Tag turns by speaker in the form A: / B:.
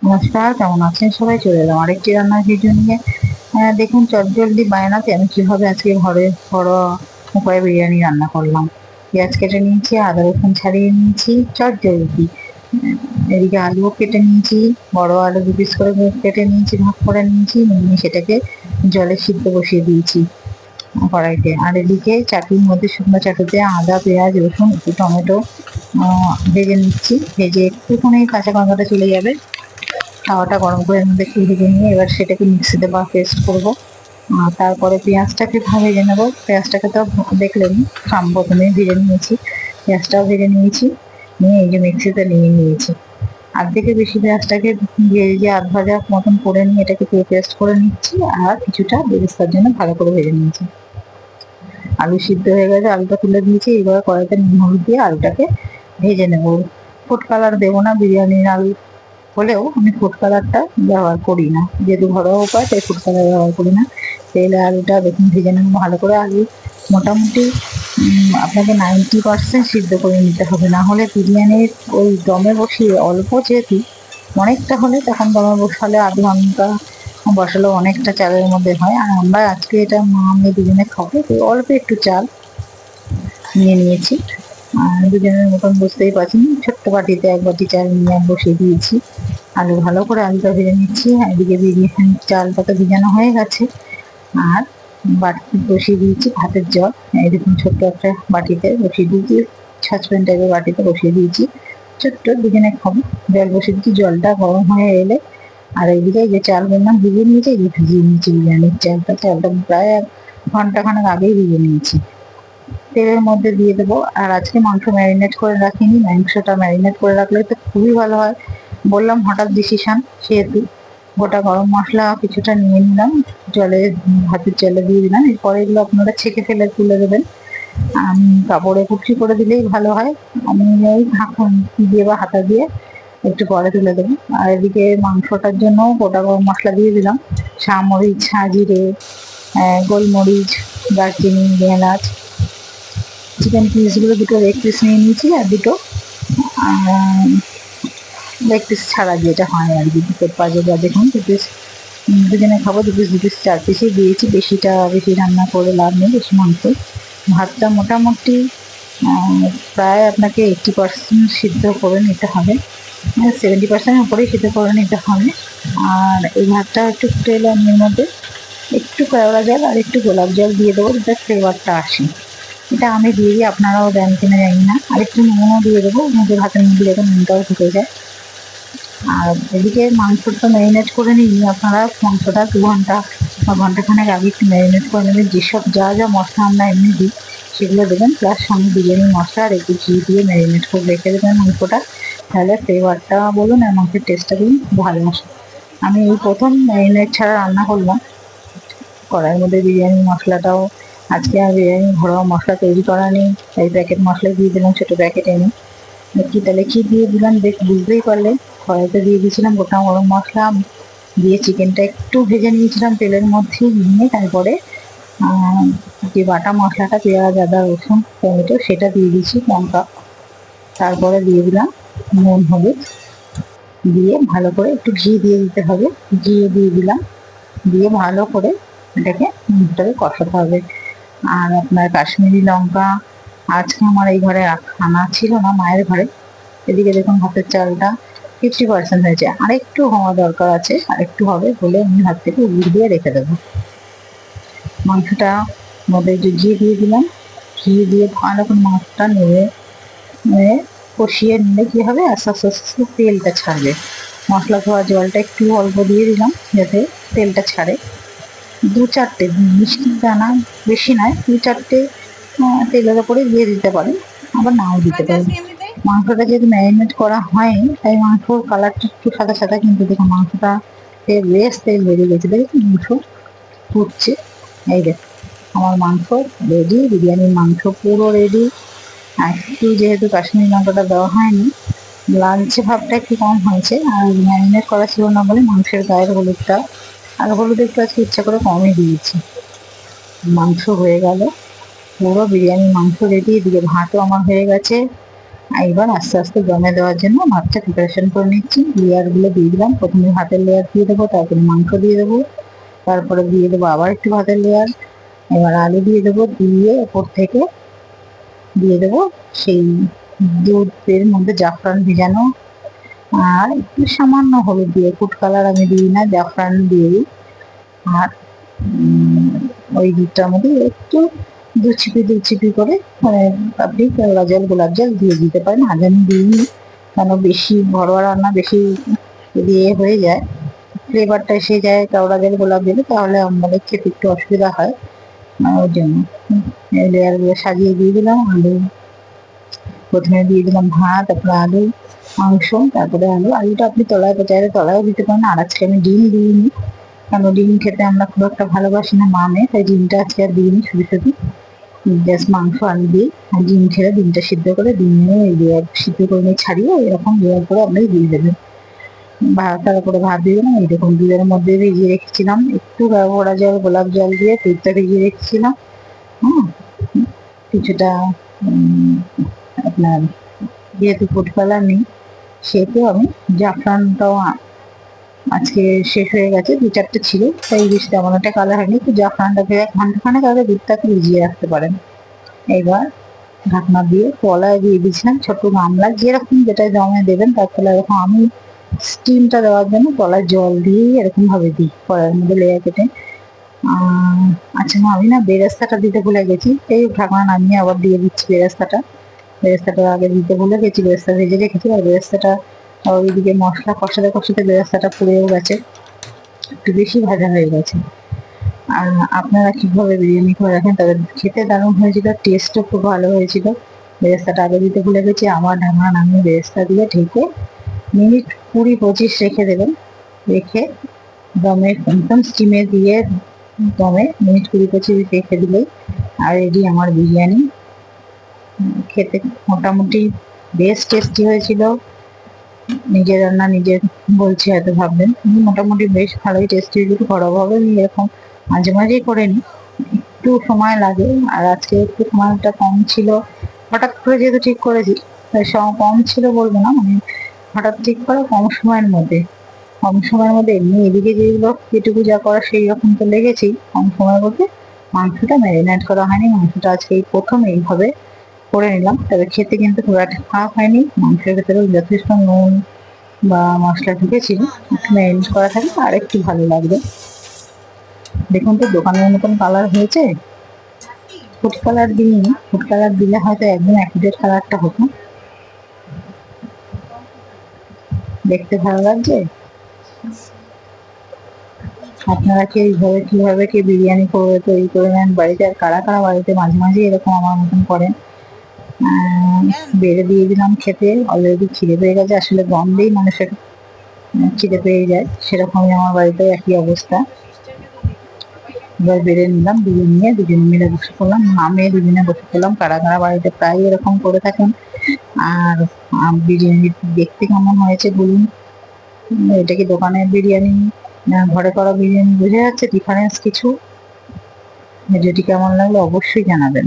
A: নমস্কার, কেমন আছেন সবাই? চলে এলাম আরেকটি রান্নার ভিডিও নিয়ে। দেখুন চটজলদি বায়নাতে আমি কিভাবে আজকে ঘরে ঘরোয়া উপায়ে বিরিয়ানি রান্না করলাম। পেঁয়াজ কেটে নিয়েছি, আদা রসুন ছাড়িয়ে নিয়েছি চটজলদি। এদিকে আলুও কেটে নিয়েছি, বড় আলু 2 পিস করে কেটে নিয়েছি, ভাগ করে নিয়েছি, নিয়ে সেটাকে জলে সিদ্ধ বসিয়ে দিয়েছি কড়াইতে। আর এদিকে চাটুর মধ্যে শুকনো চাটুতে আদা, পেঁয়াজ, রসুন, একটু টমেটো ভেজে নিচ্ছি। ভেজে একটুখানি কাঁচা গন্ধটা চলে যাবে, তাওয়াটা গরম করে এর মধ্যে একটু ভেজে নিয়ে এবার সেটাকে মিক্সিতে বা পেস্ট করবো। আর তারপরে পেঁয়াজটাকে ভেজে নেবো। পেঁয়াজটাকে তো দেখলেন প্রথমে ভেজে নিয়েছি, পেঁয়াজটাও ভেজে নিয়েছি, নিয়ে এই যে মিক্সিতে নিয়ে নিয়েছি। অর্ধেকের বেশি পেঁয়াজটাকে ভেজে আধ ভাজা মতন করে নিয়ে এটাকে পুরো পেস্ট করে নিচ্ছি, আর কিছুটা বেরেস্তার জন্য ভালো করে ভেজে নিয়েছি। আলু সিদ্ধ হয়ে গেছে, আলুটা তুলে দিয়েছি। এবার কড়াইতে নুন হলুদ দিয়ে আলুটাকে ভেজে নেবো। ফুড কালার দেবো না, বিরিয়ানির আলু হলেও আমি ফুড কালারটা ব্যবহার করি না, যেহেতু ঘরোয়া উপায় তাই ফুড কালার ব্যবহার করি না। তেলে আলুটা দেখুন ভেজে নেবো ভালো করে। আলু মোটামুটি আপনাকে 90% সিদ্ধ করে নিতে হবে, না হলে বিরিয়ানির ওই দমে বসিয়ে অল্প যেহেতু অনেকটা হলে তখন দমে বসালে আধ ঘন্টা বসালেও অনেকটা চালের মধ্যে হয়। আর আমরা আজকে এটা মা আমি দুজনে খাবো, তো অল্প একটু চাল নিয়ে নিয়েছি। আর দুজনের মতন বুঝতেই পারছেন, ছোট্ট বাটিতে 1 বাটি চাল নিয়ে বসিয়ে দিয়েছি। আলু ভালো করে আলুটা ভেজে নিচ্ছি। এদিকে বিরিয়ানি চালটা তো ভিজানো হয়ে গেছে, আর বাটি বসিয়ে দিয়েছি ভাতের জল। এরকম ছোট্ট একটা বাটিতে বসিয়ে দিয়েছি, সসপ্যান টাইপের বাটিতে বসিয়ে দিয়েছি। ছোট্ট দুজনে খাবো, জল বসিয়ে দিচ্ছি। জলটা গরম হয়ে এলে আর এইদিকে যে চাল বললাম ভিজিয়ে নিয়েছি, এই যে ভিজিয়ে নিয়েছি বিরিয়ানির চালটা প্রায় 1 ঘন্টা আগেই ভিজিয়ে নিয়েছি। তেলের মধ্যে দিয়ে দেবো। আর আজকে মাংস ম্যারিনেট করে রাখিনি, মাংসটা ম্যারিনেট করে রাখলে তো খুবই ভালো হয়। বললাম হঠাৎ ডিসিশন, সেহেতু গোটা গরম মশলা কিছুটা নিয়ে নিলাম, জলে ভাতের জলে দিয়ে দিলাম। এরপরে এগুলো আপনারা ছেঁকে ফেলে তুলে দেবেন, কাপড়ে কুচি করে দিলেই ভালো হয়। আমি ওই ঢাকন দিয়ে বা হাতা দিয়ে একটু পরে তুলে দেবো। আর এদিকে মাংসটার জন্য গোটা গরম মশলা দিয়ে দিলাম, সামরিচ, জিরে, গোলমরিচ, দারচিনি, এলাচ। চিকেন পিসগুলো 2 লেগ পিস নিয়ে নিয়েছি, আর 2 লেগ পিস ছাড়া যেটা হয় আর কি, 2 পাজে দেখুন 2 পিস দুজনে খাবো, 2 পিস 4 পিসই দিয়েছি। বেশি রান্না করে লাভ নেই, বেশি মাংস। ভাতটা মোটামুটি প্রায় আপনাকে 80% সিদ্ধ করে নিতে হবে, 70%-এর উপরেই সিদ্ধ করে নিতে হবে। আর এই ভাতটা একটু ফুটে এলে আমি এর মধ্যে একটু কেওড়া জল আর একটু গোলাপ জল দিয়ে দেবো, যাতে ফ্লেভারটা আসে। এটা আমি দিয়ে দিই, আপনারাও দেন কিনা জানি না। আর একটু নুনও দিয়ে দেবো, মধ্যে ভাতের মধ্যে যাতে নুনটাও ঢুকে যায়। আর এদিকে মাংসটা ম্যারিনেট করে নিই আপনারা। মাংসটা 2 ঘন্টা বা ঘন্টাখানেক আগে একটু ম্যারিনেট করে নেবেন। যেসব যা যা মশলা আমরা এমনি দিই সেগুলো দেবেন, প্লাস সঙ্গে বিরিয়ানি মশলা আর একটু ঘি দিয়ে ম্যারিনেট করে রেখে দেবেন মাংসটা। তাহলে ফ্লেভারটা বলুন আর মাংসের টেস্টটা বলুন ভালো আসে। আমি এই প্রথম ম্যারিনেট ছাড়া রান্না করলাম। কড়াইয়ের মধ্যে বিরিয়ানি মশলাটাও আজকে আর বিরিয়ানি ঘরোয়া মশলা তৈরি করা নেই, তাই প্যাকেট মশলা দিয়ে দিলাম, ছোটো প্যাকেট এনে। তাহলে কি দিয়ে দিলাম বুঝতেই পারলে। কড়াইতে দিয়ে দিয়েছিলাম গোটা গরম মশলা, দিয়ে চিকেনটা একটু ভেজে নিয়েছিলাম তেলের মধ্যে, নিয়ে তারপরে যে বাটা মশলাটা পেঁয়াজ, আদা, রসুন, টমেটো সেটা দিয়ে দিয়েছি, লঙ্কা। তারপরে দিয়ে দিলাম নুন, হলুদ দিয়ে ভালো করে একটু ঘি দিয়ে দিতে হবে, ঘি দিয়ে দিলাম। দিয়ে ভালো করে এটাকে মুখটাকে কষাতে হবে। আর আপনার কাশ্মীরি লঙ্কা, আজকে আমার এই ঘরে আনা ছিল না, মায়ের ঘরে। এদিকে দেখুন ভাতের চালটা 50% হয়েছে, আরেকটু হওয়া দরকার আছে, আরেকটু হবে, হলে আমি হাত থেকে উড়িয়ে দিয়ে রেখে দেবো। মাংসটা মধ্যে যে ঘি দিয়ে দিলাম, ঘি দিয়ে ভালো করে মাংসটা নেড়ে নেড়ে কষিয়ে নিলে কি হবে, আস্তে আস্তে আস্তে তেলটা ছাড়বে। মশলা ধোয়া জলটা একটু অল্প দিয়ে দিলাম যাতে তেলটা ছাড়ে। 2-4টে মিষ্টির দানা, বেশি নয়, 2-4টে তেলের ওপরে দিয়ে দিতে পারেন, আবার নাও দিতে পারেন। মাংসটা যেহেতু ম্যারিনেট করা হয়নি তাই মাংসর কালারটা একটু সাদা সাদা, কিন্তু দেখুন মাংসটা বেশ তেল বেরিয়ে গেছে, দেখুন মাংস ফুটছে। এই দেখ আমার মাংস রেডি, বিরিয়ানির মাংস পুরো রেডি। আর একটু যেহেতু কাশ্মীরি লঙ্কাটা দেওয়া হয়নি, লালচে ভাবটা একটু কম হয়েছে, আর ম্যারিনেট করা ছিল না বলে মাংসের গায়ের হলুদটা আর হলুদ একটু আজকে ইচ্ছা করে কমই দিয়েছি। মাংস হয়ে গেল, পুরো বিরিয়ানির মাংস রেডি। এদিকে ভাতও আমার হয়ে গেছে, আর এবার আস্তে আস্তে দমে দেওয়ার জন্য ভাতটা প্রিপারেশন করে নিচ্ছি। লেয়ার গুলো দিয়ে দিলাম, প্রথমে ভাতের লেয়ার দিয়ে দেবো, তারপরে মাংস দিয়ে দেবো, তারপরে দিয়ে দেবো আবার একটু ভাতের লেয়ার, এবার আলু দিয়ে দেবো, দিয়ে ওপর থেকে দিয়ে দেবো সেই দুধের মধ্যে জাফরান ভেজানো আর একটু সামান্য হলুদ দিয়ে, ফুড কালার আমি দিই না, জাফরান দিয়ে দিই। আর ওই দুধটার মধ্যে একটু দু চিপি করে মানে আপনি কেওড়া জল গোলাপ জল দিয়ে দিতে পারেন। আজ আমি দিইনি, কেন বেশি ঘরোয়া রান্না বেশি দিয়ে হয়ে যায়, ফ্লেভারটা এসে যায় কেওড়া জল গোলাপ জলে, তাহলে আমাদের খেতে একটু অসুবিধা হয়। ওই জন্য লেয়ারগুলো সাজিয়ে দিয়ে দিলাম। আলু প্রথমে দিয়ে দিলাম ভাত, তারপরে আলু, মাংস, তারপরে আলুটা আপনি তলায় চাইলে তলায়ও দিতে পারেন। আর আজকে আমি ডিম দিইনি, কেন ডিম খেতে আমরা খুব একটা ভালোবাসি না মা মেয়ে, তাই ডিমটা আজকে আর দিইনি। শুধু শুধু জাস্ট মাংস আলু দিয়ে আর ডিম ছেড়ে ডিমটা সিদ্ধ করে ডিমে লেয়ার সিদ্ধ করে নিয়ে ছাড়িয়ে এরকম লেয়ার করে আপনি দিয়ে দেবেন। তার উপরে ভাত দিয়ে দিলাম। এই দেখুন দুধের মধ্যে ভিজিয়ে রেখেছিলাম, একটু কেওড়া জল গোলাপ জল দিয়ে দুধটা ভিজিয়ে রেখেছিলাম। হ্যাঁ, কিছুটা আপনার যেহেতু ফুড কালার নেই সেহেতু আমি জাফরানটাও আজকে শেষ হয়ে গেছে, দু চারটে ছিল, তাই বেশ তেমন একটা কালার হয়নি। একটু জাফরানটাকে ঘন্টাখানেক আগে দুধটাকে ভিজিয়ে রাখতে পারেন। এবার ঢাকনা দিয়ে কলায় দিয়ে দিয়েছিলাম, ছোট গামলা যেরকম যেটা জমে দেবেন তার তলায়, এরকম আমি স্টিমটা দেওয়ার জন্য তলায় জল দিয়ে এরকম ভাবে দিই কড়াইয়ের মধ্যে লেয়ার কেটে। আচ্ছা মা, আমি না বেরেস্তাটা দিতে ভুলে গেছি, এই ঢাকনা নামিয়ে আবার দিয়ে দিচ্ছি বেরেস্তাটা। বেরেস্তাটা আগে দিতে ভুলে গেছি, বেরেস্তা ভেজে রেখেছি। আর বেরেস্তাটা ওইদিকে মশলা কষাতে কষাতে বেরেস্তাটা পুড়েও গেছে, একটু বেশি ভাজা হয়ে গেছে। আর আপনারা কিভাবে বিরিয়ানি করে রাখেন, তবে খেতে দারুণ হয়েছিল, টেস্টও খুব ভালো হয়েছিল। বেরেস্তাটা আগে দিতে ভুলে গেছি, আমার ঢাকনা নামিয়ে বেরেস্তা দিয়ে ঢেকে মিনিট 20-25 রেখে দেবেন। রেখে দমে একদম স্টিমে দিয়ে দমে মিনিট 20-25 রেখে দিলেই আর রেডি আমার বিরিয়ানি। খেতে মোটামুটি বেশ টেস্টি হয়েছিল। নিজের রান্না নিজের বলছি হয়তো ভাববেন, মোটামুটি বেশ ভালোই টেস্টি হয়েছিল। ঘরোয়াভাবে আমি এরকম মাঝে মাঝেই করে নিই, একটু সময় লাগে। আর আজকে একটু সময়টা কম ছিল, হঠাৎ করে যেহেতু ঠিক করেছি, তাই কম ছিল বলবো না, মানে হঠাৎ ঠিক করে কম সময়ের মধ্যে এমনি এদিকে যেগুলো যেটুকু যা করা সেই রকম তো লেগেছেই। কম সময়ের মধ্যে মাংসটা ম্যারিনেট করা হয়নি, মাংসটা আজকে এই প্রথম এইভাবে করে নিলাম। তবে খেতে কিন্তু খুব একটা খারাপ হয়নি, মাংসের ভেতরেও যথেষ্ট নুন বা মশলা ঢুকেছিল, একটু ম্যারিনেট করা থাকলে আর একটু ভালো লাগবে। দেখুন তো দোকানের মতন কালার হয়েছে। ফুড কালার দিইনি, ফুড কালার দিলে হয়তো একদম অ্যাকুরেট কালারটা হতো। দেখতে ভালো লাগছে। আপনারা কি এইভাবে কিভাবে কি বিরিয়ানি করে তৈরি করে নেন বাড়িতে, আর কারা কারা বাড়িতে মাঝে মাঝে এরকম আমার মতন করেন। বেড়ে দিয়ে দিলাম খেতে, অলরেডি খিদে পেয়ে গেছে, আসলে গন্ধেই মানুষের খিদে পেয়ে যায়, সেরকমই আমার বাড়িতেও একই অবস্থা। এবার বেড়ে নিলাম, বিরিয়ানি নিয়ে দুজনে মিলে বসে পড়লাম, মা মেয়ে দুজনে বসে পড়লাম। কারা কারা বাড়িতে প্রায় এরকম করে থাকেন। আর বিরিয়ানি দেখতে কেমন হয়েছে বলুন, এটা কি দোকানের বিরিয়ানি না ঘরে করা বিরিয়ানি, বোঝা যাচ্ছে ডিফারেন্স কিছু? ভিডিওটি কেমন লাগলো অবশ্যই জানাবেন।